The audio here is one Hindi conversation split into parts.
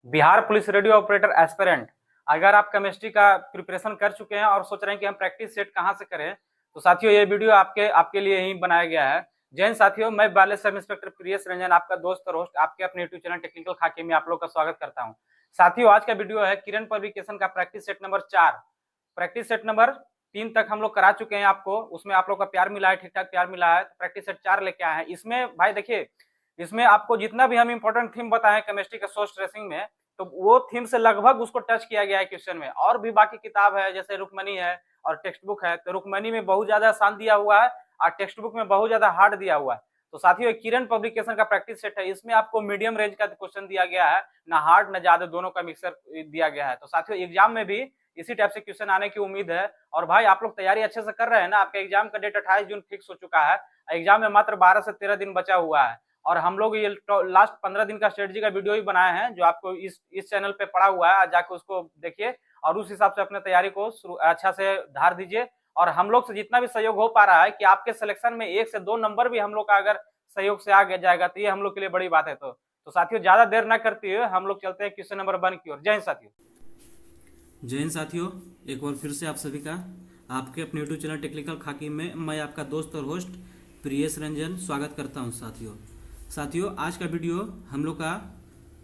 Bihar police radio operator aspirant. अगर आप केमिस्ट्री का प्रिपरेशन कर चुके हैं और सोच रहे हैं कि हम प्रैक्टिस सेट कहां से करें, तो साथियों ये वीडियो आपके आपके लिए ही बनाया गया है। जय हिंद साथियों, मैं बाले सब इंस्पेक्टर प्रियस रंजन, आपका दोस्त और होस्ट, आपके अपने यूट्यूब चैनल टेक्निकल खाके में आप लोग का स्वागत करता हूं। साथियों आज का वीडियो है किरण पब्लिकेशन का practice set number 4। Practice set number 3 तक हम लोग करा चुके हैं आपको, उसमें आप लोग का प्यार मिला है, ठीक ठाक प्यार मिला है। प्रैक्टिस सेट 4 लेके आए हैं। इसमें भाई देखिए, इसमें आपको जितना भी हम इंपॉर्टेंट थीम बताएं केमिस्ट्री के सोर्स ट्रेसिंग में, तो वो थीम से लगभग उसको टच किया गया है क्वेश्चन में। और भी बाकी किताब है जैसे रुक्मणी है और टेक्स्ट बुक है, तो रुक्मणी में बहुत ज्यादा आसान दिया हुआ है और टेक्स्ट बुक में बहुत ज्यादा हार्ड दिया हुआ है। तो साथियों किरण पब्लिकेशन का प्रैक्टिस सेट है, इसमें आपको मीडियम रेंज का क्वेश्चन दिया गया है, ना हार्ड ना ज्यादा, दोनों का मिक्सर दिया गया है। तो साथियों एग्जाम में भी इसी टाइप से क्वेश्चन आने की उम्मीद है। और भाई आप लोग तैयारी अच्छे से कर रहे हैं ना? आपका एग्जाम का डेट 28 जून फिक्स हो चुका है। एग्जाम में मात्र 12 से 13 दिन बचा हुआ है और हम लोग ये लास्ट 15 दिन का स्ट्रेटजी का वीडियो ही बनाए हैं, जो आपको इस चैनल पे पड़ा हुआ है। जाके उसको देखिए और उस हिसाब से अपने तैयारी को अच्छा से धार दीजिए। और हम लोग से जितना भी सहयोग हो पा रहा है कि आपके सिलेक्शन में 1 से 2 नंबर भी हम लोग का अगर सहयोग से आगे जाएगा, तो ये हम लोग के लिए बड़ी बात है। तो साथियों ज्यादा देर ना करते हुए हम लोग चलते हैं क्वेश्चन नंबर 1 की ओर। जय हिंद साथियों। जय हिंद साथियों, एक बार फिर से आप सभी का आपके अपने यूट्यूब चैनल टेक्निकल खाकी में मैं आपका दोस्त और होस्ट प्रियस रंजन स्वागत करता हूं। साथियों आज का वीडियो हम लोग का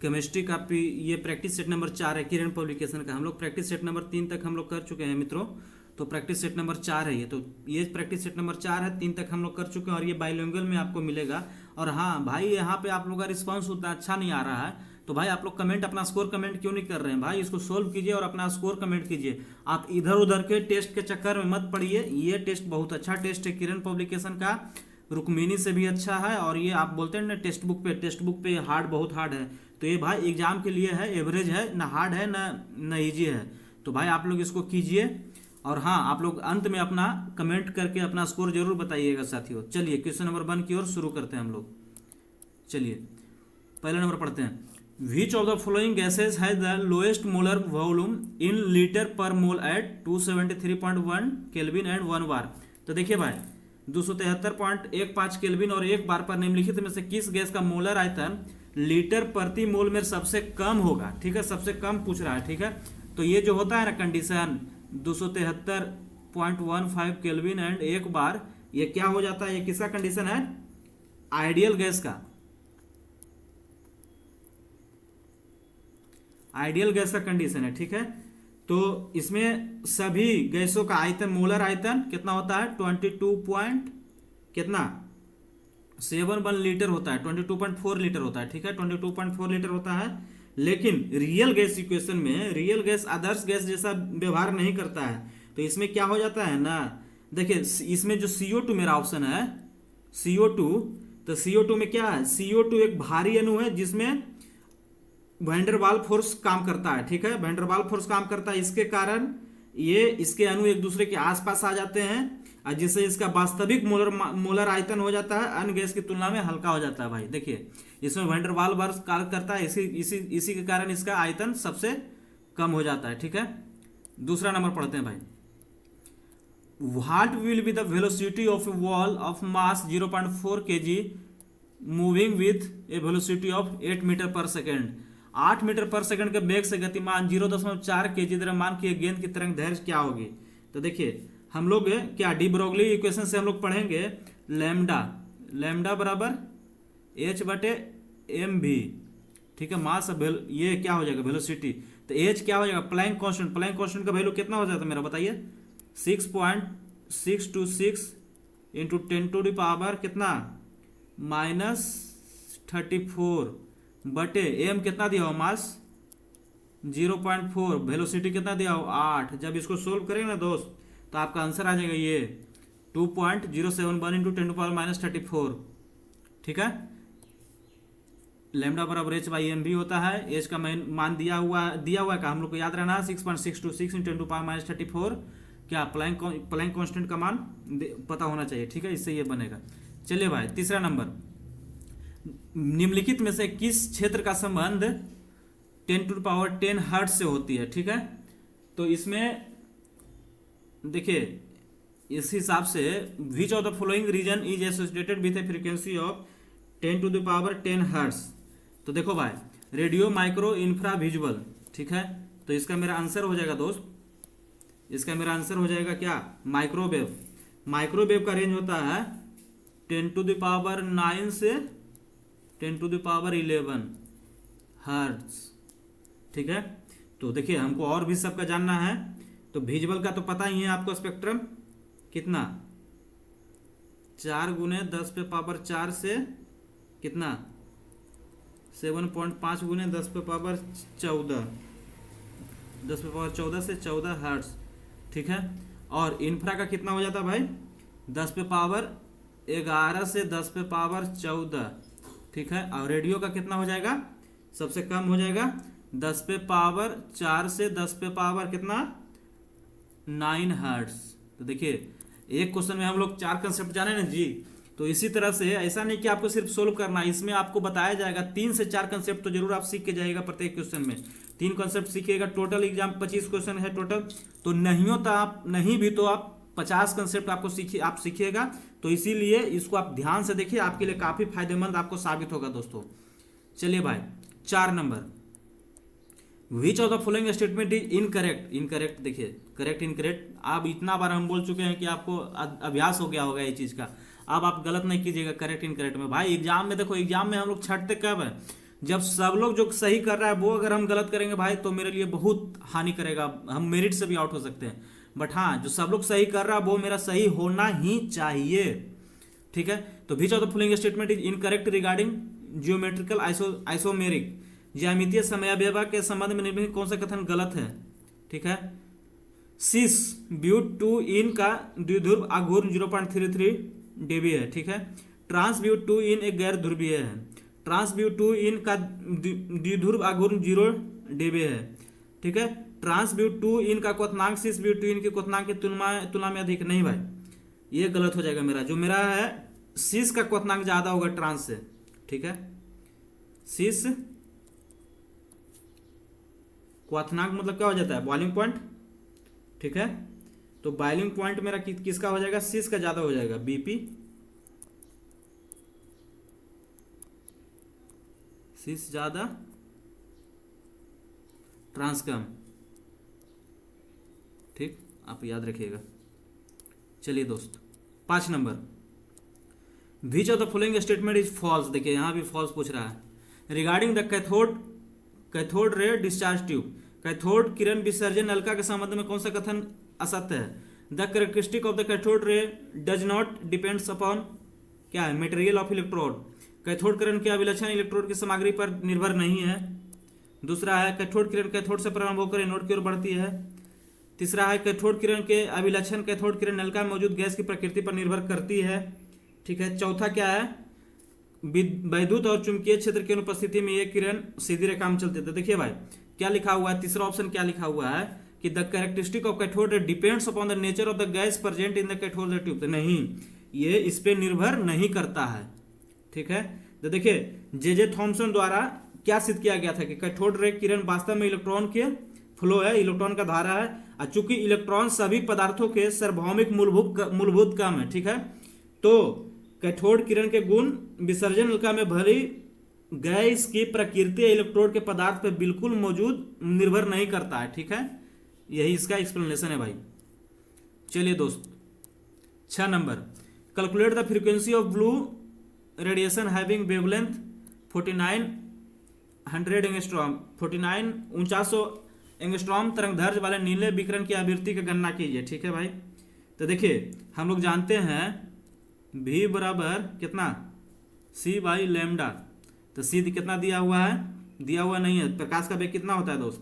केमिस्ट्री का ये प्रैक्टिस सेट नंबर 4 है किरण पब्लिकेशन का। हम लोग प्रैक्टिस सेट नंबर 3 तक हम लोग कर चुके हैं मित्रों। तो प्रैक्टिस सेट नंबर 4 है ये प्रैक्टिस सेट नंबर 4 है, 3 तक हम लोग कर चुके हैं और ये बाइलिंगुअल में आपको मिलेगा। और हाँ भाई, यहाँ पे आप लोग का रिस्पॉन्स उतना अच्छा नहीं आ रहा है, तो भाई आप लोग कमेंट, अपना स्कोर कमेंट क्यों नहीं कर रहे हैं भाई? इसको सोल्व कीजिए और अपना स्कोर कमेंट कीजिए। आप इधर उधर के टेस्ट के चक्कर में मत पड़िए। ये टेस्ट बहुत अच्छा टेस्ट है किरण पब्लिकेशन का, रुक्मिणी से भी अच्छा है। और ये आप बोलते हैं ना टेक्स्ट बुक पे हार्ड, बहुत हार्ड है। तो ये भाई एग्जाम के लिए है, एवरेज है, ना हार्ड है ना ईजी है। तो भाई आप लोग इसको कीजिए। और हाँ, आप लोग अंत में अपना कमेंट करके अपना स्कोर जरूर बताइएगा साथियों। चलिए क्वेश्चन नंबर 1 की ओर शुरू करते हैं हम लोग। चलिए पहला नंबर पढ़ते हैं। Which of the following gases has the lowest molar volume in liter per mole at 273.1 kelvin and 1 बार? तो देखिए भाई 273.15 केल्विन और 1 बार पर निम्नलिखित में से किस गैस का मोलर आयतन लीटर प्रति मोल में सबसे कम होगा? ठीक है, सबसे कम पूछ रहा है। ठीक है, तो ये जो होता है ना कंडीशन 273.15 केल्विन एंड 1 बार, ये क्या हो जाता है? ये किसका कंडीशन है? आइडियल गैस का, आइडियल गैस का कंडीशन है। ठीक है, तो इसमें सभी गैसों का आयतन, मोलर आयतन कितना होता है? 22.7 लीटर होता है, 22.4 लीटर होता है। ठीक है, 22.4 लीटर होता है। लेकिन रियल गैस इक्वेशन में रियल गैस आदर्श गैस जैसा व्यवहार नहीं करता है। तो इसमें क्या हो जाता है ना, देखिए इसमें जो CO2 मेरा ऑप्शन है CO2, तो CO2 में क्या है? CO2 एक भारी अणु है जिसमें वैंडरवाल फोर्स काम करता है। ठीक है, वैंडरवाल फोर्स काम करता है, इसके कारण ये इसके अणु एक दूसरे के आसपास आ जाते हैं और जिससे इसका वास्तविक मोलर आयतन हो जाता है अन्य गैस की तुलना में हल्का हो जाता है। भाई देखिए इसमें वैंडरवाल फोर्स कार्य करता है, इसी के कारण इसका आयतन सबसे कम हो जाता है। ठीक है, दूसरा नंबर पढ़ते हैं भाई। What will be the velocity of a wall of mass 0.4 kg moving with a velocity of 8 metre per second? 8 metre per second के वेग से गतिमान 0.4 kg द्रव्यमान की गेंद की तरंग दैर्घ्य क्या होगी? तो देखिए हम लोग क्या डी ब्रोगली इक्वेशन से हम लोग पढ़ेंगे लैम्डा बराबर h/mv। ठीक है, मास ये क्या हो जाएगा? वेलोसिटी। तो h क्या हो जाएगा? प्लैंक कांस्टेंट का वैल्यू कितना हो जाता है मेरा बताइए? 6.626 इंटू 10⁻⁻ कितना? -34 बटे एम कितना दिया हो? मास 0.4, वेलोसिटी कितना दिया हो? 8। जब इसको सोल्व करेंगे ना दोस्त, तो आपका आंसर आ जाएगा ये 2.071 इंटू 10⁻34। ठीक है, लैम्डा बराबर h/mv होता है। एच का मान दिया हुआ है का हम लोग को याद रहना है 6.626 इंटू 10⁻34। क्या प्लैंक कांस्टेंट का मान पता होना चाहिए। ठीक है, इससे ये बनेगा। चलिए भाई तीसरा नंबर, निम्नलिखित में से किस क्षेत्र का संबंध 10⁻10 हर्ट्ज से होती है? ठीक है, तो इसमें देखिए इस हिसाब से which of the following region is associated with a frequency of 10⁻10 hertz? तो देखो भाई रेडियो, माइक्रो, इंफ्रा, विजुअल। ठीक है, तो इसका मेरा आंसर हो जाएगा दोस्त, इसका मेरा आंसर हो जाएगा क्या, माइक्रोवेव। माइक्रोवेव का रेंज होता है 10⁹ से 10⁻11 हर्ट्ज। ठीक है, तो देखिए हमको और भी सबका जानना है। तो विजुअल का तो पता ही है आपको, स्पेक्ट्रम कितना, 4 × 10⁻4 से कितना, 7.5 × 10⁻14, 10⁻14 से 14 हर्ट्ज। ठीक है, और इंफ्रा का कितना हो जाता है भाई, 10⁻11 से 10⁻14। ठीक है, और रेडियो का कितना हो जाएगा, सबसे कम हो जाएगा 10⁻4 से 10⁻ कितना 9 हर्ट्ज। तो देखिए एक क्वेश्चन में हम लोग 4 कंसेप्ट जाने ना जी, तो इसी तरह से ऐसा नहीं कि आपको सिर्फ सोल्व करना, इसमें आपको बताया जाएगा 3 से 4 कंसेप्ट तो जरूर आप सीख के जाइएगा। प्रत्येक क्वेश्चन में 3 कंसेप्ट सीखिएगा। टोटल एग्जाम 25 क्वेश्चन है टोटल, तो नहीं भी तो आप 50 कंसेप्ट आपको आप सीखिएगा। तो इसीलिए इसको आप ध्यान से देखिए, आपके लिए काफी फायदेमंद आपको साबित होगा दोस्तों। चलिए भाई 4 number, which of the following statement is incorrect. Incorrect देखिए, करेक्ट इनकरेक्ट आप इतना बार हम बोल चुके हैं कि आपको अभ्यास हो गया होगा ये चीज का। अब आप गलत नहीं कीजिएगा करेक्ट इनकरेक्ट में। भाई एग्जाम में देखो, एग्जाम में हम लोग छटते कब है, जब सब लोग जो सही कर रहा है वो अगर हम गलत करेंगे भाई तो मेरे लिए बहुत हानि करेगा, हम मेरिट से भी आउट हो सकते हैं। बट हाँ, जो सब लोग सही कर रहा है वो मेरा सही होना ही चाहिए। ठीक है, तो विच of the following statement is incorrect regarding geometrical isomeric, ज्यामितीय समयावयव के संबंध में निम्नलिखित कौन सा कथन गलत है। ठीक है, सिस ब्यूट 2 इन का द्विध्रुव आघूर्ण 0.33 dB है। ठीक है, ट्रांसब्यूट 2 इन एक गैर ध्रुवीय है। ट्रांसब्यूट 2 इन का द्विध्रुव आघूर्ण 0 dB है। ठीक है, ट्रांसब्यूट 2 इन का क्वथनांक सिस ब्यूट 2 इन के क्वथनांक की तुलना में अधिक नहीं भाई, ये गलत हो जाएगा मेरा। जो मेरा है सिस का क्वथनांक ज्यादा होगा ट्रांस से। ठीक है, सिस क्वथनांक मतलब क्या हो जाता है, बॉइलिंग पॉइंट। ठीक है, तो बॉइलिंग पॉइंट मेरा किसका हो जाएगा, सिस का ज्यादा हो जाएगा, बीपी, सिस ज्यादा ट्रांस कम। ठीक, आप याद रखिएगा। चलिए दोस्त 5 number, which of the following statement is false. देखिए यहां भी फॉल्स पूछ रहा है। Regarding the cathode ray discharge tube, cathode किरण विसर्जन नलिका के संबंध में कौन सा कथन असत्य है। The characteristic of the cathode रे डज नॉट डिपेंड्स अपॉन क्या है, मटेरियल ऑफ इलेक्ट्रोड, कैथोड किरण के अभिलक्षण इलेक्ट्रोड की सामग्री पर निर्भर नहीं है। दूसरा है कैथोड किरण कैथोड से प्रारंभ होकर एनोड की ओर बढ़ती है। तीसरा है कैथोड किरण के अभिलक्षण कैथोड किरण नलिका में मौजूद गैस की प्रकृति पर निर्भर करती है। ठीक है, चौथा क्या है, वैद्युत और चुंबकीय क्षेत्र की अनुपस्थिति में ये किरण सीधी रेखा में चलते थे। देखिए भाई क्या लिखा हुआ है, तीसरा ऑप्शन क्या लिखा हुआ है कि the characteristic of cathode ray depends upon the nature of the gas present in the cathode ray tube. नहीं, ये इस पे निर्भर नहीं करता है। ठीक है, तो देखिए जे थॉमसन द्वारा क्या सिद्ध किया गया था कि कैथोड रे किरण वास्तव में इलेक्ट्रॉन के फ्लो है, इलेक्ट्रॉन का धारा है, और चूंकि इलेक्ट्रॉन सभी पदार्थों के सार्वभौमिक मूलभूत काम है। ठीक है, तो कैथोड किरण के गुण विसर्जन नलिका में भरी गैस की प्रकृति इलेक्ट्रोड के पदार्थ पर बिल्कुल मौजूद निर्भर नहीं करता है। ठीक है, यही इसका एक्सप्लेनेशन है भाई। चलिए दोस्त 6 number, calculate the frequency of blue radiation having wavelength 4900 angstrom, 4900 angstrom तरंगदैर्घ्य वाले नीले विकिरण की आवृत्ति की गणना कीजिए। ठीक है भाई, तो देखिए हम लोग जानते हैं V बराबर कितना, C बाई लैम्डा। तो C कितना दिया हुआ है, दिया हुआ नहीं है। प्रकाश का वेग कितना होता है दोस्त,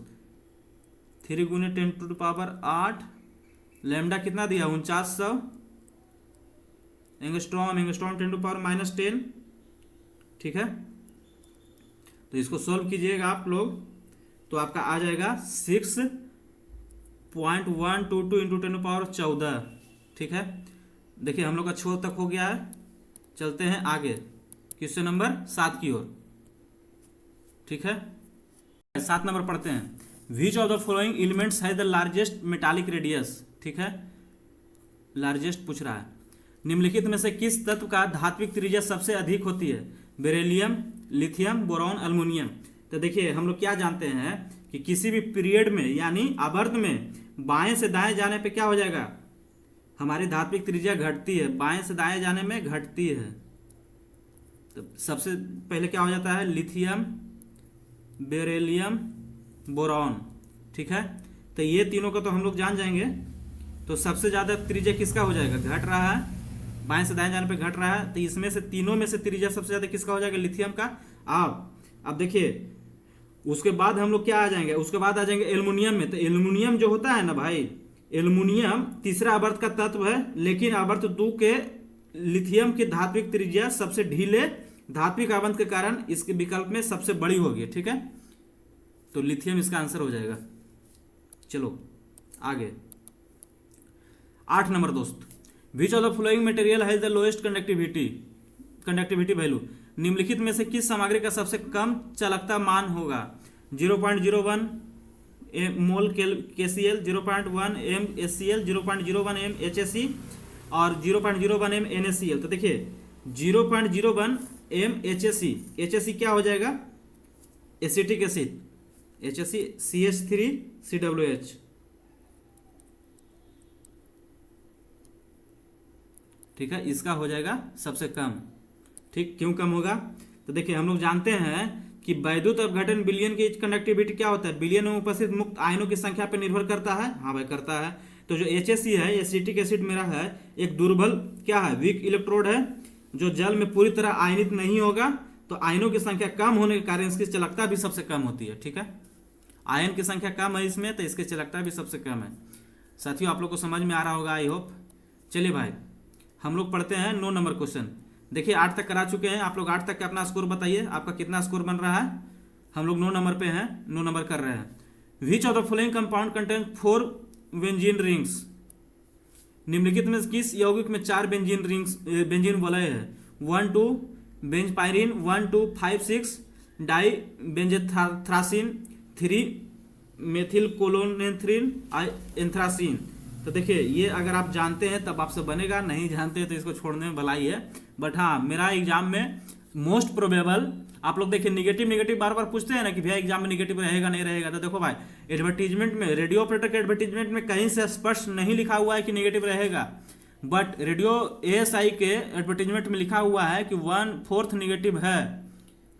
3 × 10⁸, लैम्डा कितना दिया, 4900 एंगस्ट्रॉम, 10⁻⁻10। ठीक है, तो इसको सोल्व कीजिएगा आप लोग तो आपका आ जाएगा 6.122 × 10⁻14। ठीक है, देखिए हम लोग का 6 तक हो गया है। चलते हैं आगे क्वेश्चन नंबर 7 की ओर। ठीक है, 7 नंबर पढ़ते हैं। विच of the following elements has the largest metallic radius. ठीक है, लार्जेस्ट पूछ रहा है। निम्नलिखित में से किस तत्व का धात्विक त्रिज्या सबसे अधिक होती है, बेरिलियम, लिथियम, बोरॉन, अल्युमिनियम। तो देखिए हम लोग क्या जानते हैं कि किसी भी पीरियड में यानी आवर्त में बाएं से दाएं जाने पे क्या हो जाएगा, हमारी धात्विक त्रिज्या घटती है, बाएं से दाएं जाने में घटती है। तो सबसे पहले क्या हो जाता है, लिथियम, बेरिलियम, बोरॉन, ठीक है। तो ये तीनों को तो हम लोग जान जाएंगे। तो सबसे ज्यादा त्रिज्या किसका हो जाएगा, घट रहा है, बाएं से दाएं जाने पे घट रहा है, तो इसमें से तीनों में से त्रिज्या सबसे ज्यादा किसका हो जाएगा, लिथियम का। अब देखिए उसके बाद हम लोग क्या आ जाएंगे, उसके बाद आ जाएंगे एल्युमिनियम में। तो एल्युमिनियम जो होता है ना भाई, एल्युमिनियम तीसरा आवर्त का तत्व है, लेकिन आवर्त 2 के लिथियम की धात्विक त्रिज्या सबसे ढीले धात्विक आवंत के कारण इसके विकल्प में सबसे बड़ी होगी, ठीक है। तो लिथियम इसका आंसर हो जाएगा। चलो आगे 8 नंबर दोस्त, विच of the following material has the lowest conductivity value. निम्नलिखित में से किस सामग्री का सबसे कम चालकता मान होगा, 0.01 मोल KCl, 0.1 m HCl, 0.01 m HSE और 0.01 m NaCl। तो देखिए 0.01 m HSE क्या हो जाएगा, एसिटिक एसिड, HSE CH3COOH, ठीक है, इसका हो जाएगा सबसे कम। ठीक, क्यों कम होगा, तो देखिए हम लोग जानते हैं कि वैद्युत अपघटन विलयन की कंडक्टिविटी क्या होता है, विलयन में उपस्थित मुक्त आयनों की संख्या पर निर्भर करता है। हाँ भाई करता है। तो जो HSE है, एसिटिक एसिड मेरा है, एक दुर्बल क्या है, वीक इलेक्ट्रोड है, जो जल में पूरी तरह आयनित नहीं होगा। तो आयनों की संख्या कम होने के कारण इसकी चालकता भी सबसे कम होती है, ठीक है। आयन की संख्या कम है इसमें, तो इसकी चालकता भी सबसे कम है। साथियों आप लोग को समझ में आ रहा होगा, आई होप। चलिए भाई हम लोग पढ़ते हैं 9 नंबर क्वेश्चन। देखिए 8 तक करा चुके हैं आप लोग, 8 तक का अपना स्कोर बताइए, आपका कितना स्कोर बन रहा है। हम लोग 9 नंबर पे हैं, 9 नंबर कर रहे हैं। विच of the following compound contain 4 benzene rings. निम्नलिखित में किस यौगिक में 4 बेंजीन वलय है, 1 2 बेंजपायरिन, 1 2 5 6 डाई बेंजेथ्रासिन, 3 मेथिल कोलोनेथ्रिन एंथ्रासिन। तो देखिए ये अगर आप जानते हैं तब आपसे बनेगा, नहीं जानते हैं तो इसको छोड़ने में भलाई है। बट हाँ मेरा एग्जाम में मोस्ट प्रोबेबल, आप लोग देखिए निगेटिव बार बार पूछते हैं ना कि भैया एग्जाम में निगेटिव रहेगा नहीं रहेगा। तो देखो भाई एडवर्टीजमेंट में, रेडियो ऑपरेटर के एडवर्टीजमेंट में कहीं से स्पष्ट नहीं लिखा हुआ है कि निगेटिव रहेगा, बट रेडियो ASI के एडवर्टीजमेंट में लिखा हुआ है कि 1/4 निगेटिव है,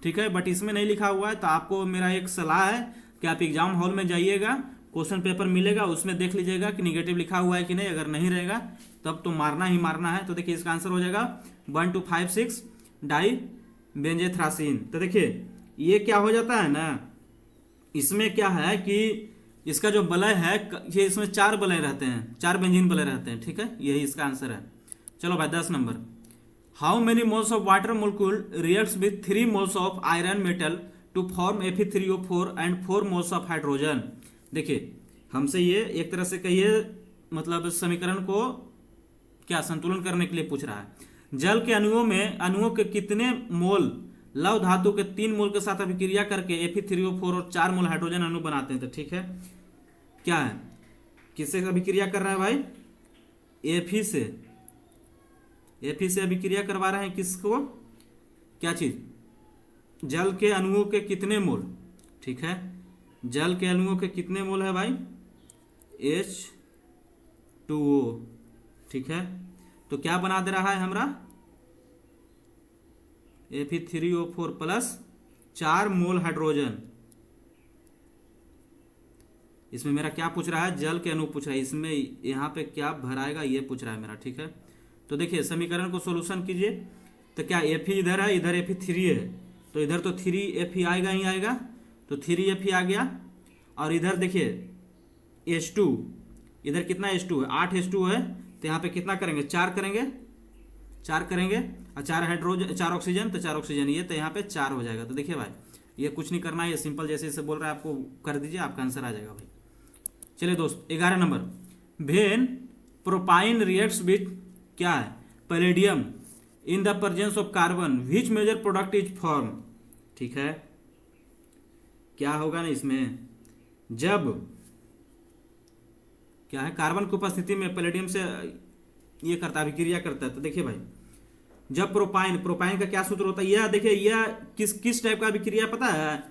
ठीक है। बट इसमें नहीं लिखा हुआ है। तो आपको मेरा एक सलाह है कि आप एग्जाम हॉल में जाइएगा, क्वेश्चन पेपर मिलेगा, उसमें देख लीजिएगा कि निगेटिव लिखा हुआ है कि नहीं। अगर नहीं रहेगा तब तो मारना ही मारना है। तो देखिए इसका आंसर हो जाएगा 1 2 5 6 डाई बेंजेथ्रासिन। तो देखिए ये क्या हो जाता है ना, इसमें क्या है कि इसका जो वलय है, ये इसमें 4 वलय रहते हैं, 4 बेंजीन वलय रहते हैं, ठीक है। यही इसका आंसर है। चलो भाई 10 number, how many moles of water molecule reacts with 3 moles of iron metal to form Fe3O4 and 4 moles of hydrogen. देखिए हमसे ये एक तरह से कहिए मतलब समीकरण को क्या संतुलन करने के लिए पूछ रहा है। जल के अणुओं के कितने मोल लव धातु के 3 मोल के साथ अभिक्रिया करके Fe3O4 और 4 मोल हाइड्रोजन अणु बनाते हैं। तो ठीक है, क्या है, किससे अभिक्रिया कर रहा है भाई, Fe से अभिक्रिया करवा रहे हैं। किसको, क्या चीज, जल के अणुओं के कितने मोल, ठीक है, जल के अणुओं के कितने मोल है भाई, H2O, ठीक है। तो क्या बना दे रहा है हमारा, Fe3O4 प्लस 4 मोल हाइड्रोजन। इसमें मेरा क्या पूछ रहा है, जल के अणु पूछ रहा है, इसमें यहाँ पे क्या भराएगा ये पूछ रहा है मेरा, ठीक है। तो देखिए समीकरण को सॉल्यूशन कीजिए। तो क्या Fe इधर है, इधर Fe3 है, तो इधर तो 3Fe आएगा ही आएगा, तो 3Fe आ गया। और इधर देखिए H2, इधर कितना H2 है, 8 H2 है, तो यहाँ पे कितना करेंगे, 4 करेंगे, 4 करेंगे, और 4 हाइड्रोजन, 4 ऑक्सीजन, तो 4 ऑक्सीजन, ये तो यहाँ पे 4 हो जाएगा। तो देखिए भाई ये कुछ नहीं करना है, ये सिंपल जैसे जैसे बोल रहा है आपको कर दीजिए, आपका आंसर आ जाएगा भाई। चलिए दोस्त 11 number, when propyne reacts with क्या है, palladium in the presence of carbon which major product is form, ठीक है। क्या होगा ना इसमें, जब क्या है, कार्बन की उपस्थिति में पैलेडियम से ये करता है, अभिक्रिया करता है। तो देखिए भाई जब प्रोपाइन का क्या सूत्र होता है, यह देखिए यह किस टाइप का अभिक्रिया पता है,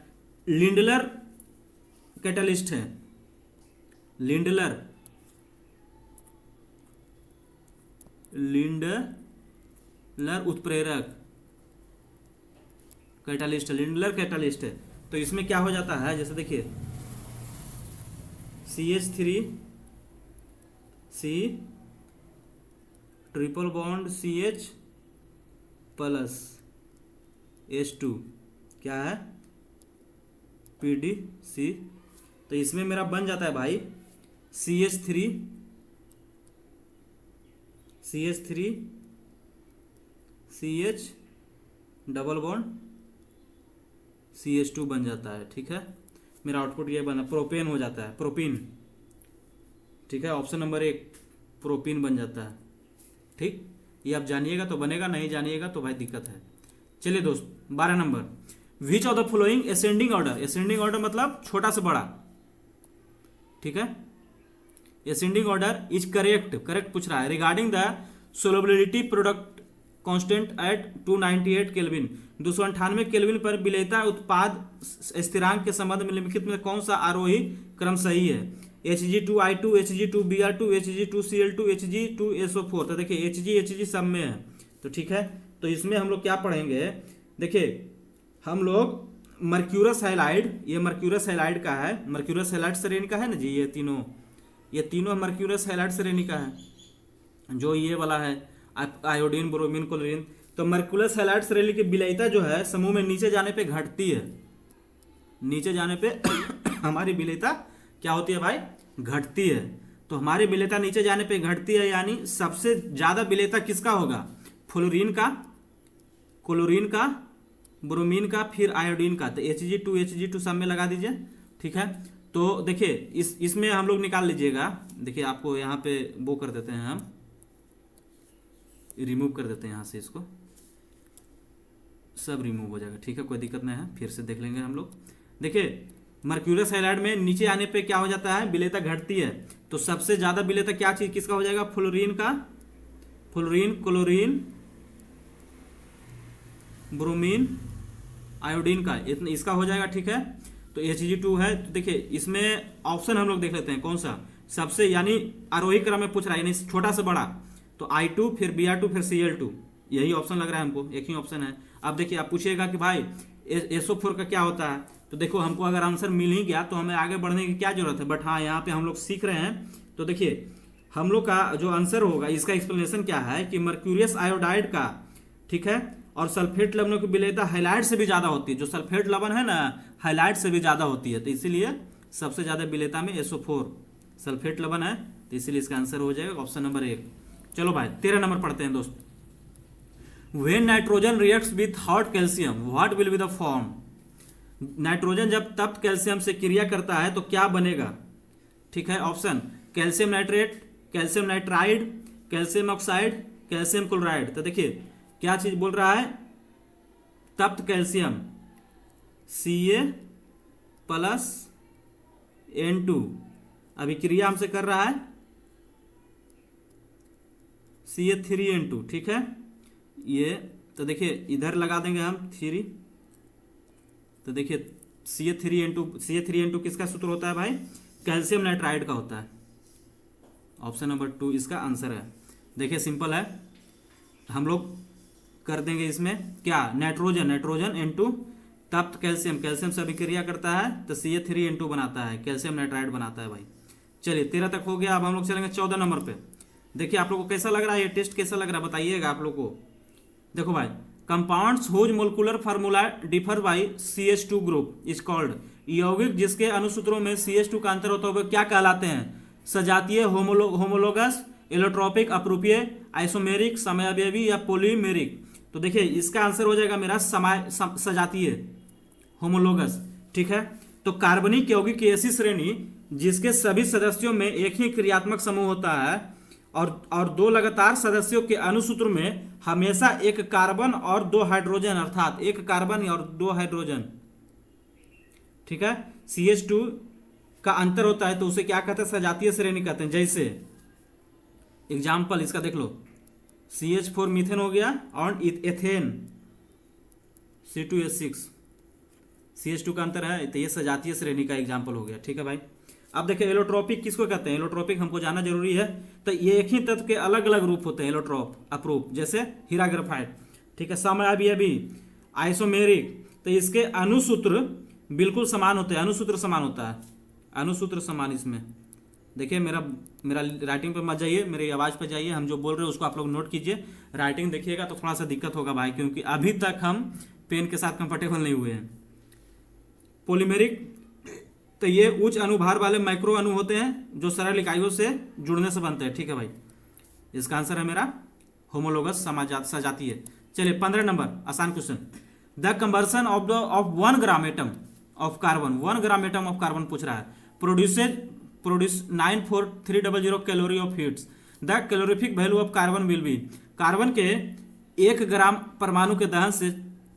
लिंडलर कैटलिस्ट है, लिंडलर उत्प्रेरक कैटालिस्ट है, लिंडलर कैटालिस्ट है। तो इसमें क्या हो जाता है, जैसे देखिए CH3C triple bond CH plus H2 क्या है PDC। तो इसमें मेरा बन जाता है भाई CH3 CH double bond CH2 बन जाता है। ठीक है, मेरा आउटपुट ये बना, प्रोपेन हो जाता है, प्रोपीन। ठीक है, ऑप्शन नंबर 1 प्रोपीन बन जाता है। ठीक, ये आप जानिएगा तो बनेगा, नहीं जानिएगा तो भाई दिक्कत है। चलिए दोस्त, 12 number, which of the following ascending order, ascending order मतलब छोटा से बड़ा। ठीक है, ascending order is correct, correct पूछ रहा है regarding the solubility product constant eight 298 kelvin, 298 kelvin पर विलेयता उत्पाद स्थिरांक के संबंध में निम्नलिखित में कौन सा आरोही क्रम सही है? Hg2I2, Hg2Br2, Hg2Cl2, Hg2SO4। तो देखिए Hg सब में है, तो ठीक है। तो इसमें हम लोग क्या पढ़ेंगे, देखिए हम लोग मर्क्यूरस हैलाइड, ये मर्क्यूरस हैलाइड का है, मर्क्यूरस हैलाइड श्रेणी का है ना जी, ये तीनों मर्क्यूरस हैलाइड श्रेणी का है, जो ये वाला है आयोडीन, ब्रोमीन, क्लोरीन। तो मर्क्यूरस हैलाइड श्रेणी की विलेयता जो है समूह में नीचे जाने पे घटती है, नीचे जाने पे हमारी विलेयता क्या होती है भाई, घटती है। तो हमारी विलेयता नीचे जाने पे घटती है, यानी सबसे ज्यादा विलेयता किसका होगा, फ्लोरीन का, क्लोरीन का, ब्रोमीन का, फिर आयोडीन का। तो Hg2 सब में लगा दीजिए। ठीक है, तो देखिए इसमें हम लोग निकाल लीजिएगा। देखिए आपको यहाँ पे वो कर देते हैं, हम रिमूव कर देते हैं यहाँ से, इसको सब रिमूव हो जाएगा। ठीक है, कोई दिक्कत नहीं है, फिर से देख लेंगे हम लोग। देखिए मर्क्यूरस हैलाइड में नीचे आने पे क्या हो जाता है, विलेयता घटती है। तो सबसे ज्यादा विलेयता क्या चीज किसका हो जाएगा, फ्लोरीन का, फ्लोरीन, क्लोरीन, ब्रोमीन, आयोडीन का, इतना इसका हो जाएगा। ठीक है, तो Hg2 है। तो देखिए इसमें ऑप्शन हम लोग देख लेते हैं कौन सा सबसे, यानी आरोही क्रम में पूछ रहा है, यानी छोटा से बड़ा। तो I2 फिर Br2 फिर Cl2, यही ऑप्शन लग रहा है हमको, एक ही ऑप्शन है। अब देखिए आप पूछिएगा कि भाई SO4 का क्या होता है, तो देखो हमको अगर आंसर मिल ही गया तो हमें आगे बढ़ने की क्या जरूरत है। बट हाँ, यहाँ पे हम लोग सीख रहे हैं। तो देखिए हम लोग का जो आंसर होगा, इसका एक्सप्लेनेशन क्या है कि मर्क्यूरियस आयोडाइड का, ठीक है, और सल्फेट लवणों की विलेयता हैलाइड से भी ज्यादा होती है। जो सल्फेट लवण है ना, हैलाइड से भी ज्यादा होती है। तो इसीलिए सबसे ज्यादा विलेयता में SO4 सल्फेट लवण है, तो इसीलिए इसका आंसर हो जाएगा ऑप्शन नंबर 1। चलो भाई 13 नंबर पढ़ते हैं दोस्त। When nitrogen reacts with hot calcium, what will be the form? Nitrogen जब तप्त कैल्शियम से क्रिया करता है तो क्या बनेगा? ठीक है, option calcium nitrate, calcium nitride, calcium oxide, calcium chloride. तो देखिए क्या चीज बोल रहा है, तप्त कैल्शियम Ca प्लस N2 अभिक्रिया हमसे कर रहा है Ca3N2। ठीक है, ये तो देखिए इधर लगा देंगे हम 3। तो देखिए Ca3N2 किसका सूत्र होता है भाई, कैल्शियम नाइट्राइड का होता है। ऑप्शन नंबर 2 इसका आंसर है। देखिए सिंपल है, हम लोग कर देंगे इसमें क्या, नाइट्रोजन N2 तप्त कैल्शियम से अभिक्रिया करता है तो Ca3N2 बनाता है, कैल्शियम नाइट्राइड बनाता है भाई। चलिए 13 तक हो गया। अब हम लोग चलेंगे 14 नंबर पे। देखिए आप लोग को कैसा लग रहा है, ये टेस्ट कैसा लग रहा है बताइएगा आप लोग को। देखो भाई, compounds whose molecular formula differ by CH2 group is called, यौगिक जिसके अनुसूत्रों में CH2 का अंतर होता है क्या कहलाते हैं? सजातीय, होमोलोगस, एलोट्रोपिक, अप्रूपीय, आइसोमेरिक, समयावयवी या पॉलीमेरिक। तो देखिए इसका आंसर हो जाएगा मेरा सजातीय, होमोलोगस। ठीक है, तो कार्बनिक यौगिक की ऐसी श्रेणी जिसके सभी सदस्यों में एक ही क्रियात्मक समूह होता है और दो लगातार सदस्यों के अनुसूत्र में हमेशा एक कार्बन और 2 हाइड्रोजन, अर्थात एक कार्बन और 2 हाइड्रोजन। ठीक है, CH2 का अंतर होता है तो उसे क्या कहते हैं, सजातीय श्रेणी कहते हैं। जैसे एग्जाम्पल इसका देख लो, CH4 मीथेन हो गया और एथेन C2H6, CH2 का अंतर है, तो ये सजातीय श्रेणी का एग्जाम्पल हो गया। ठीक है भाई। अब देखिए एलोट्रोपिक किसको कहते हैं, एलोट्रोपिक हमको जानना जरूरी है। तो ये एक ही तत्व के अलग अलग रूप होते हैं एलोट्रोप अप्रूप, जैसे हीरा ग्रेफाइट। ठीक है। समअवयवी आइसोमेरिक, तो इसके अणुसूत्र बिल्कुल समान होते हैं, अणुसूत्र समान होता है, अणुसूत्र समान। इसमें देखिए मेरा राइटिंग पे मत जाइए, मेरी आवाज़ पे जाइए, हम जो बोल रहे हैं उसको आप लोग नोट कीजिए। राइटिंग देखिएगा तो थोड़ा सा दिक्कत होगा भाई, क्योंकि अभी तक हम पेन के साथ कंफर्टेबल नहीं हुए हैं। पॉलीमेरिक, तो ये उच्च अनुभार वाले माइक्रो अणु होते हैं जो सरल इकाइयों से जुड़ने से बनते हैं। ठीक है भाई। इसका आंसर है मेरा होमोलोगस सजातीय। चलिए 15 नंबर आसान question. The combustion of 1 gram atom of carbon, 1 gram atom of carbon पूछ रहा है, produce 94300 calorie of heats. The calorific value of carbon will be, carbon के 1 ग्राम परमाणु के दहन से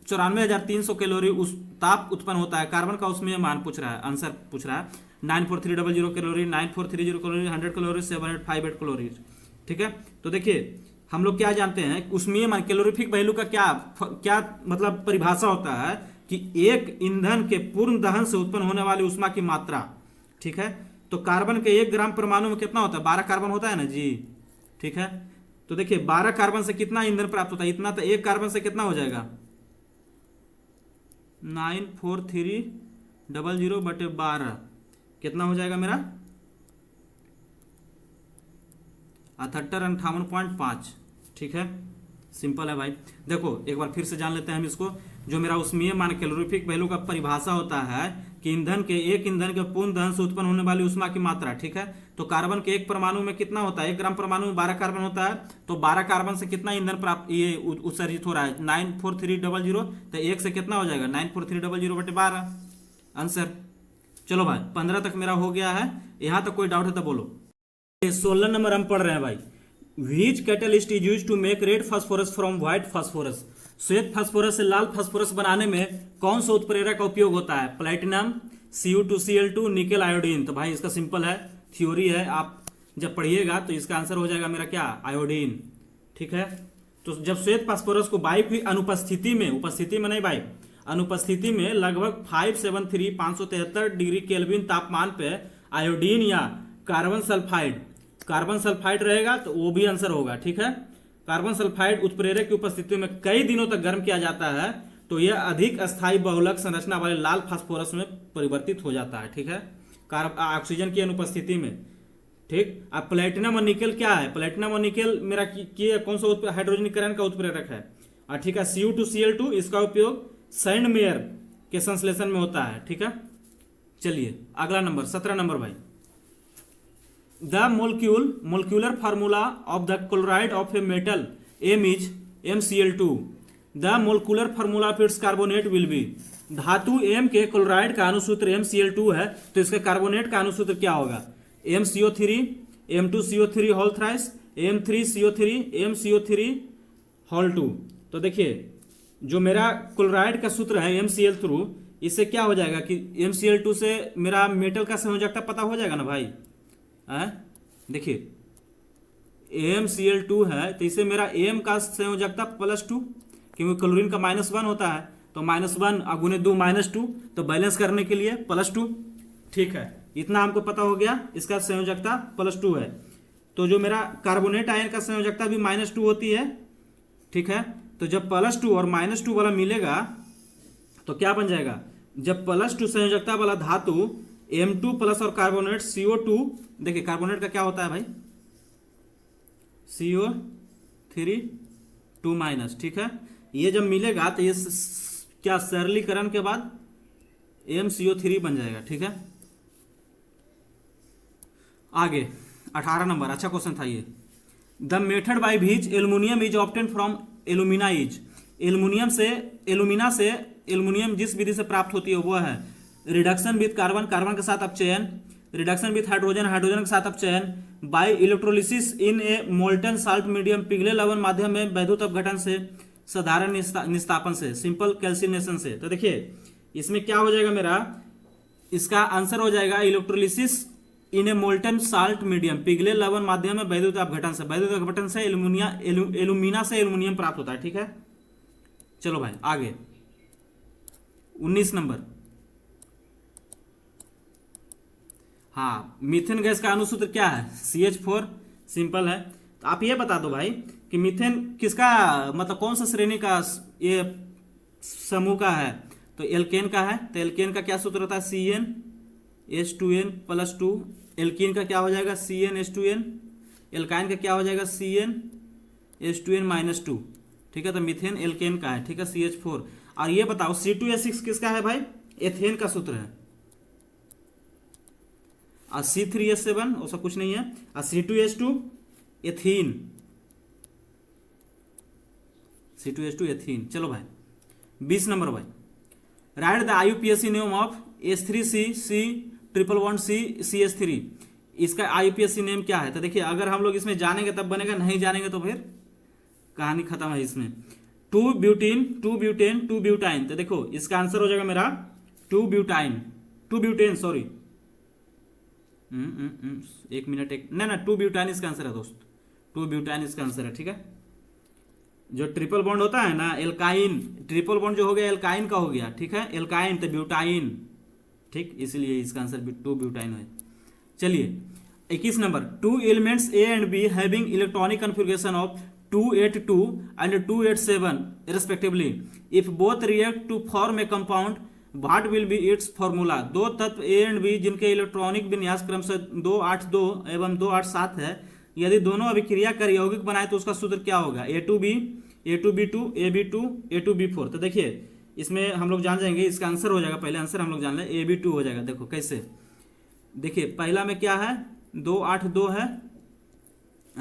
94,300 कैलोरी उस ताप उत्पन्न होता है। कार्बन का उसमें मान पूछ रहा है, आंसर पूछ रहा है 94300 कैलोरी, 9430 कैलोरी, 100 कैलोरी, 7858 कैलोरी। ठीक है। तो देखिए हम लोग क्या जानते हैं, उसमें मान कैलोरीफिक वैल्यू का क्या मतलब परिभाषा होता है कि एक ईंधन के पूर्ण दहन से उत्पन्न होने वाली ऊष्मा की मात्रा। ठीक है। तो कार्बन के 1 ग्राम परमाणु में कितना होता है, 12 कार्बन होता है ना जी। ठीक है। तो देखिए 12 कार्बन से कितना ईंधन प्राप्त होता है, इतना, तो 1 कार्बन से कितना हो जाएगा 94300 बटे 12 कितना हो जाएगा मेरा 78-58.5। ठीक है। सिंपल है भाई। देखो एक बार फिर से जान लेते हैं हम इसको। जो मेरा ऊष्मीय मान कैलोरीफिक वैल्यू का परिभाषा होता है कि एक ईंधन के पूर्ण दहन से उत्पन्न होने वाली ऊष्मा की मात्रा। ठीक है। तो कार्बन के 1 परमाणु में कितना होता है, 1 ग्राम परमाणु में 12 कार्बन होता है, तो 12 कार्बन से कितना ईंधन प्राप्त ये उत्सर्जित हो रहा है 94300, तो 1 से कितना हो जाएगा 94300 बटे 12 आंसर। चलो भाई 15 तक मेरा हो गया है, यहां तक कोई डाउट है तो बोलो। 16 नंबर हम पढ़ रहे हैं भाई। Which catalyst is used to make red phosphorus from white phosphorus, श्वेत फास्फोरस से लाल फास्फोरस बनाने में कौन सा उत्प्रेरक का उपयोग होता है, प्लेटिनम, Cu2Cl2, निकेल, आयोडीन। तो भाई इसका सिंपल है, थ्योरी है, आप जब पढ़िएगा तो इसका आंसर हो जाएगा मेरा क्या आयोडीन। ठीक है। तो जब श्वेत फास्फोरस को वायु की अनुपस्थिति में, उपस्थिति में नहीं भाई, अनुपस्थिति में लगभग 573 डिग्री केल्विन तापमान पे आयोडीन या कार्बन सल्फाइड रहेगा तो वो भी आंसर होगा। ठीक है। कार्बन सल्फाइड उत्प्रेरक की उपस्थिति में कई दिनों तक गर्म किया जाता है तो यह अधिक अस्थायी बहुलक संरचना वाले लाल फास्फोरस में परिवर्तित हो जाता है। ठीक है। ऑक्सीजन की अनुपस्थिति में। ठीक। अब प्लेटिनम और निकेल क्या है, प्लेटिनम और निकेल मेरा कौन सा हाइड्रोजनीकरण का उत्प्रेरक है। ठीक है। Cu2Cl2 इसका उपयोग सैंडमेयर के संश्लेषण में होता है। ठीक है। चलिए अगला नंबर 17 नंबर भाई। The molecular formula of the chloride of a metal M is MCl2। The molecular formula of its carbonate will be, धातु M के क्लोराइड का अणुसूत्र MCl2 है तो इसके कार्बोनेट का अणुसूत्र क्या होगा MCO3, M2CO3 whole thrice, M3CO3, MCO3 whole 2। तो देखिए जो मेरा क्लोराइड का सूत्र है MCl2, इससे क्या हो जाएगा कि MCl2 से मेरा मेटल का संयोजकता पता हो जाएगा ना भाई। देखिए MCl2 है तो इसे मेरा M का संयोजकता +2, क्योंकि क्लोरीन का -1 होता है तो -1 गुने 2 -2, तो बैलेंस करने के लिए +2। ठीक है। इतना हमको पता हो गया, इसका संयोजकता +2 है। तो जो मेरा कार्बोनेट आयन का संयोजकता भी -2 होती है। ठीक है। तो जब +2 और -2 वाला मिलेगा तो क्या बन जाएगा, जब +2 संयोजकता वाला धातु M2+ और कार्बोनेट CO2, देखिए कार्बोनेट का क्या होता है भाई CO3 2-। ठीक है। ये जब मिलेगा तो ये क्या सरलीकरण के बाद MCO3 बन जाएगा। ठीक है। आगे 18 नंबर, अच्छा क्वेश्चन था ये। The method by which aluminium is obtain from alumina is, alumina से एल्युमिनियम जिस विधि से प्राप्त होती है वो है रिडक्शन विथ कार्बन, कार्बन के साथ अपचयन, रिडक्शन विथ हाइड्रोजन, हाइड्रोजन के साथ अपचयन, बाय इलेक्ट्रोलिसिस इन ए मोल्टन साल्ट मीडियम, पिघले लवण माध्यम में वैद्युत अपघटन से, साधारण निस्तापन से, सिंपल कैल्सिनेशन से। तो देखिए इसमें क्या हो जाएगा मेरा, इसका आंसर हो जाएगा इलेक्ट्रोलिसिस इन ए मोल्टन साल्ट मीडियम, पिघले लवण माध्यम में वैद्युत अपघटन से, वैद्युत अपघटन से एल्यूमिना से एल्युमिनियम प्राप्त होता है। ठीक है। चलो भाई आगे 19 नंबर। हाँ, मीथेन गैस का अणुसूत्र क्या है? CH4। सिंपल है। तो आप ये बता दो भाई कि मीथेन किसका, मतलब कौन सा श्रेणी का ये समूह का है? तो एल्केन का है। तो एल्केन का क्या सूत्र होता है? CnH2n+2। एल्कीन का क्या हो जाएगा? CnH2n। एल्काइन का क्या हो जाएगा? CnH2n-2। ठीक है, तो मीथेन एल्केन का है। ठीक है, CH4। और ये बताओ C2H6 किसका है भाई? एथेन का सूत्र है। और C3H7 ऐसा कुछ नहीं है। और C2H2 एथीन। C2H2 ethene. चलो भाई 20 नंबर भाई, right the IUPAC name of H3C111C CH3। इसका IUPAC नेम क्या है? तो देखिए, अगर हम लोग इसमें जानेंगे तब बनेगा, नहीं जानेंगे तो फिर कहानी खत्म है इसमें। 2 ब्यूटीन 2 ब्यूटेन 2 ब्यूटाइन। तो देखो इसका आंसर हो जाएगा मेरा 2 ब्यूटाइन 2 ब्यूटेन, सॉरी, एक मिनट, एक ना 2 ब्यूटाइन इसका आंसर है दोस्त। 2 ब्यूटाइन इसका आंसर है। ठीक है, जो ट्रिपल बॉन्ड होता है ना एल्काइन, ट्रिपल बॉन्ड जो हो गया एल्काइन का हो गया। ठीक है, एल्काइन तो ब्यूटाइन। ठीक, इसलिए इसका आंसर 2 ब्यूटाइन है। चलिए 21 number, 2 elements A and B having electronic configuration of 282 and 287 respectively, if both react to form a compound, what will be its formula? दो तत्व A and B जिनके इलेक्ट्रॉनिक विन्यास क्रमशः 282 एवं 287 है, यदि दोनों अभिक्रिया कर यौगिक बनाए तो उसका सूत्र क्या होगा? A2B, A2B2, AB2, A2B4। तो देखिए इसमें हम लोग जान जाएंगे, इसका आंसर हो जाएगा, पहले आंसर हम लोग जान लें, AB2 हो जाएगा। देखो कैसे, देखिए पहला में क्या है? 282 है,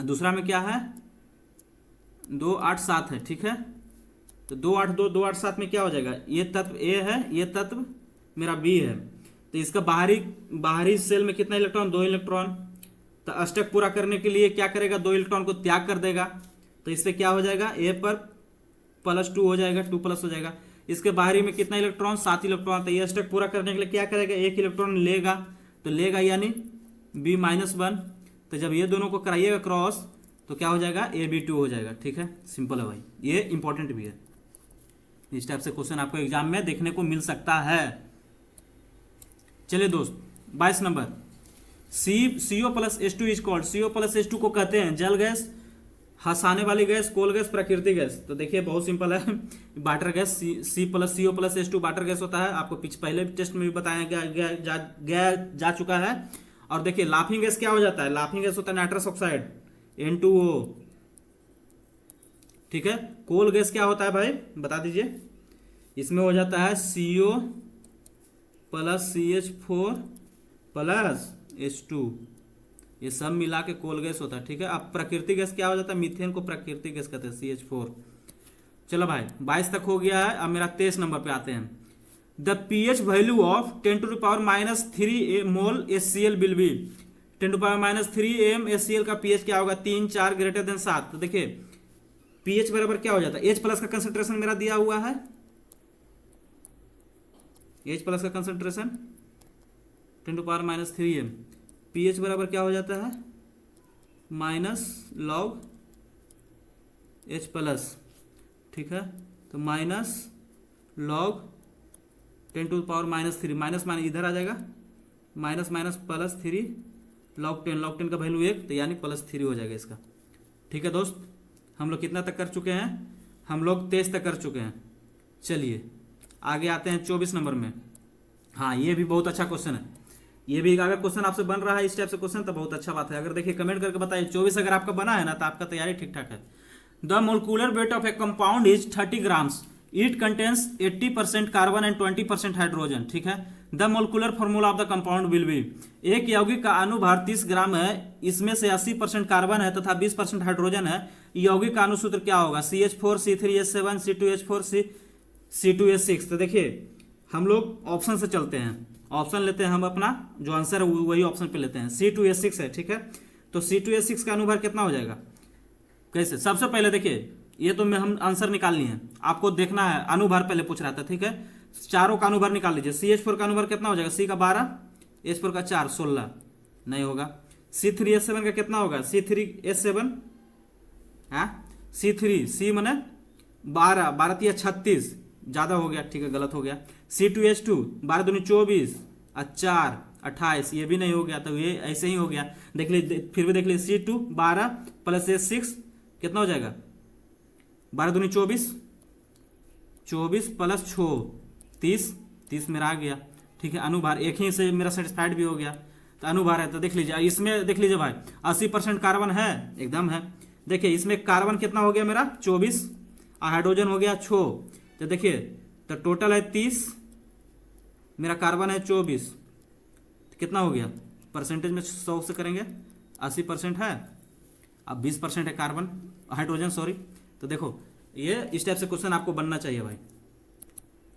दूसरा में क्या है? 287 है। ठीक है, तो 282 287 में क्या हो जाएगा? ये तत्व A है, ये तत्व मेरा B है। तो इसका बाहरी सेल में कितना इलेक्ट्रॉन? 2 इलेक्ट्रॉन। तो अष्टक पूरा करने के लिए क्या करेगा? 2 इलेक्ट्रॉन को त्याग कर देगा। तो इससे क्या हो जाएगा? A पर +2 हो जाएगा, 2+ हो जाएगा। इसके बाहरी में कितना इलेक्ट्रॉन? 7 इलेक्ट्रॉन। तो ये अष्टक पूरा करने के लिए क्या करेगा? 1 इलेक्ट्रॉन लेगा, तो लेगा यानी B-1। तो जब ये दोनों को कराइएगा क्रॉस तो क्या हो जाएगा? AB2 हो जाएगा। ठीक है, सिंपल है भाई, ये इंपॉर्टेंट भी है। इस टाइप से क्वेश्चन आपको एग्जाम में देखने को मिल सकता है। चलिए दोस्त 22 number, CO+H2 is called, CO+H2 को कहते हैं जल गैस, हंसाने वाली गैस, कोल गैस, प्राकृतिक गैस। तो देखिए बहुत सिंपल है, water gas. CO+H2 water gas होता है, आपको पहले टेस्ट में भी बताया जा चुका है। और देखिए लाफिंग गैस क्या हो जाता है? लाफिंग गैस होता है नाइट्रस ऑक्साइड, N2O। ठीक है, कोल गैस क्या होता है भाई बता दीजिए? इसमें हो जाता है CO+CH4+H2, ये सब मिला के कोल गैस होता है। ठीक है, अब प्राकृतिक गैस क्या हो जाता है? मीथेन को प्राकृतिक गैस कहते हैं, CH4। चलो भाई 22 तक हो गया है। अब मेरा 23 नंबर पे आते हैं। The pH value of 10⁻³ mole HCl will be, 10⁻³ HCl का pH क्या होगा? 3, 4 ग्रेटर देन 7। तो देखिए pH बराबर क्या हो जाता है? H+ का कंसंट्रेशन मेरा दिया हुआ है, H+ का कंसंट्रेशन 10⁻³ pH बराबर क्या हो जाता है? -log H+। ठीक है, तो -log 10⁻³ माइनस इधर आ जाएगा, -+3 log 10 का वैल्यू 1, तो यानी +3 हो जाएगा इसका। ठीक है दोस्त, हम लोग कितना तक कर चुके हैं? हम लोग 23 तक कर चुके हैं। चलिए आगे आते हैं 24 नंबर में। हाँ, ये भी बहुत अच्छा क्वेश्चन है। ये भी अगर क्वेश्चन आपसे बन रहा है इस टाइप से क्वेश्चन तो बहुत अच्छा बात है। अगर देखिए कमेंट करके बताइए, 24 अगर आपका बना है ना तो आपका तैयारी ठीक ठाक है। The molecular weight of A compound is 30 grams, it contains 80% carbon and 20% hydrogen. ठीक है, the molecular formula of the compound will be, एक यौगिक का अणुभार 30 ग्राम है, इसमें से 80% कार्बन है तथा 20% हाइड्रोजन है। यौगिक का अणुसूत्र क्या होगा? CH4 C3H7 C2H4 C2H6। तो देखिए हम लोग ऑप्शन से चलते हैं, ऑप्शन लेते हैं हम, अपना जो आंसर है वही ऑप्शन पे लेते हैं। C2H6 है। ठीक है, तो C2H6 का अणुभार कितना हो जाएगा? कैसे? सबसे पहले देखिए ये तो मैं हम आंसर निकाल लिए हैं, आपको देखना है अणुभार पहले पूछ रहा था। ठीक है, चारों का अणुभार निकाल लीजिए। CH4 का अणुभार कितना हो जाएगा? C का 12, H4 का 4, 16 नहीं होगा। C3H7 का कितना होगा? C3H7 C मैंने 12, 12 36 ज़्यादा हो गया। ठीक है, गलत हो गया। C2H2 12 दूनी 24 और 4 28, ये भी नहीं हो गया तो ये ऐसे ही हो गया। देख लीजिए, फिर भी देख लीजिए, C2 12 प्लस ये 6 कितना हो जाएगा, 12 दूनी 24, 24 प्लस 6 30, 30 मेरा आ गया। ठीक है, अनुभार एक ही से मेरा सेटिस्फाइड भी हो गया, तो अनुभार है। तो देख लीजिए इसमें, देख लीजिए भाई 80% कार्बन है, एकदम है। देखिए इसमें कार्बन कितना हो गया मेरा 24, हाइड्रोजन हो गया 6, तो देखिए तो टोटल है 30, मेरा कार्बन है 24, तो कितना हो गया परसेंटेज में 100 से करेंगे 80% है, अब 20% है कार्बन हाइड्रोजन सॉरी। तो देखो ये इस टाइप से क्वेश्चन आपको बनना चाहिए भाई।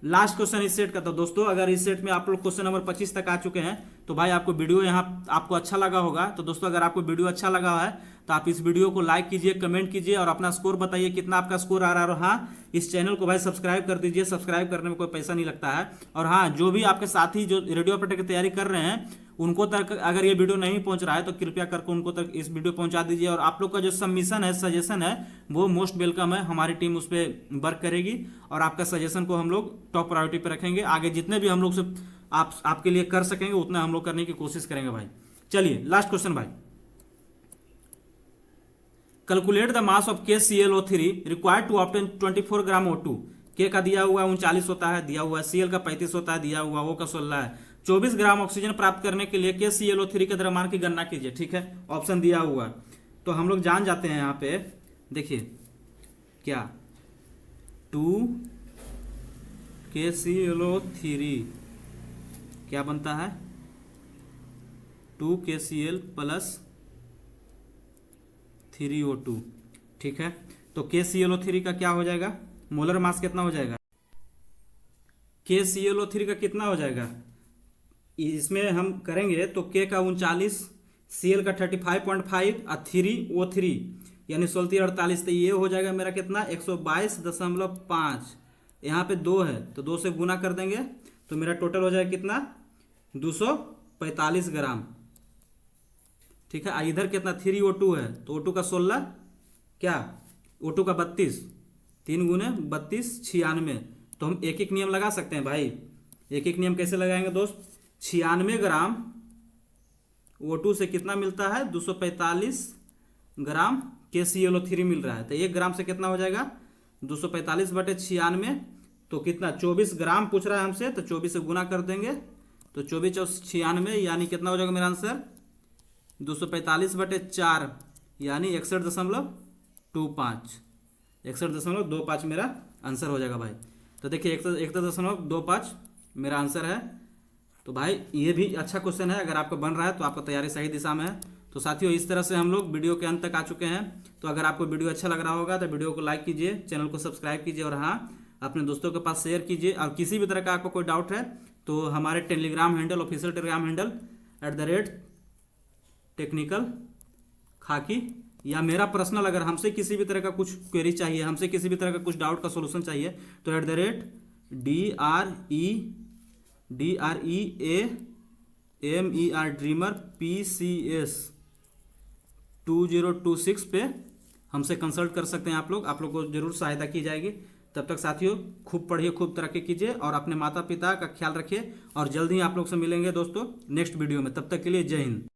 लास्ट क्वेश्चन इस सेट का। तो दोस्तों अगर इस सेट में आप लोग क्वेश्चन नंबर 25 तक आ चुके हैं तो भाई आपको वीडियो यहाँ आपको अच्छा लगा होगा। तो दोस्तों अगर आपको वीडियो अच्छा लगा है तो आप इस वीडियो को लाइक कीजिए, कमेंट कीजिए और अपना स्कोर बताइए कितना आपका स्कोर आ रहा है। और हाँ, इस चैनल को भाई सब्सक्राइब कर दीजिए, सब्सक्राइब करने में कोई पैसा नहीं लगता है। और हाँ, जो भी आपके साथी जो रेडियो ऑपरेटर की तैयारी कर रहे हैं उनको तक अगर ये वीडियो नहीं पहुंच रहा है तो कृपया करके उनको तक इस वीडियो पहुंचा दीजिए। और आप लोग का जो सबमिशन है, सजेशन है, वो मोस्ट वेलकम है। हमारी टीम उस पर वर्क करेगी और आपका सजेशन को हम लोग टॉप प्रायोरिटी पे रखेंगे। आगे जितने भी हम लोग से आपके लिए कर सकेंगे उतना हम लोग करने की कोशिश करेंगे भाई। चलिए लास्ट क्वेश्चन भाई। Calculate the mass of KClO3 required to obtain 24 gram O2। के का दिया हुआ है 39 होता है, दिया हुआ है Cl का 35 होता है, दिया हुआ O का 16 है। 24 ग्राम ऑक्सीजन प्राप्त करने के लिए KClO3 के द्रव्यमान की गणना कीजिए। ठीक है, ऑप्शन दिया हुआ है तो हम लोग जान जाते हैं यहाँ पे। देखिए क्या 2 KClO3 क्या बनता है 2 KCl प्लस 3O2। ठीक है, तो KClO3 का क्या हो जाएगा, मोलर मास कितना हो जाएगा, KClO3 का कितना हो जाएगा, इसमें हम करेंगे तो K का 39, Cl का 35.5 और 3O3 यानी 1648, तो ये हो जाएगा मेरा कितना 122.5। यहाँ पे 2 है तो 2 से गुना कर देंगे तो मेरा टोटल हो जाएगा कितना 245 ग्राम। ठीक है, इधर कितना 3O2 है तो O2 का 16 क्या O2 का 32, 3 गुने 32 96। तो हम एक एक नियम लगा सकते हैं भाई। एक एक नियम कैसे लगाएंगे दोस्त, 96 ग्राम O2 से कितना मिलता है 245 ग्राम KClO3 मिल रहा है। तो 1 ग्राम से कितना हो जाएगा 245/96, तो कितना 24 ग्राम पूछ रहा है हमसे, तो 24 से गुना कर देंगे तो 24 और 96 यानी कितना हो जाएगा मेरा आंसर 245/4 यानी 61.25, 61.25 मेरा आंसर हो जाएगा भाई। तो देखिए 61.25 मेरा आंसर है। तो भाई ये भी अच्छा क्वेश्चन है, अगर आपका बन रहा है तो आपका तैयारी सही दिशा में है। तो साथियों इस तरह से हम लोग वीडियो के अंत तक आ चुके हैं। तो अगर आपको वीडियो अच्छा लग रहा होगा तो वीडियो को लाइक कीजिए, चैनल को सब्सक्राइब कीजिए और हाँ अपने दोस्तों के पास शेयर कीजिए। और किसी भी तरह का आपको कोई डाउट है तो हमारे Telegram handle, official Telegram handle @technical खाकी, या मेरा पर्सनल अगर हमसे किसी भी तरह का कुछ क्वेरी चाहिए, हमसे किसी भी तरह का कुछ डाउट का सोल्यूशन चाहिए तो @DREAMER PCS 2026 पे हमसे कंसल्ट कर सकते हैं आप लोग को जरूर सहायता की जाएगी। तब तक साथियों खूब पढ़िए, खूब तरक्की कीजिए और अपने माता पिता का ख्याल रखिए। और जल्द ही आप लोग से मिलेंगे दोस्तों नेक्स्ट वीडियो में। तब तक के लिए जय हिंद।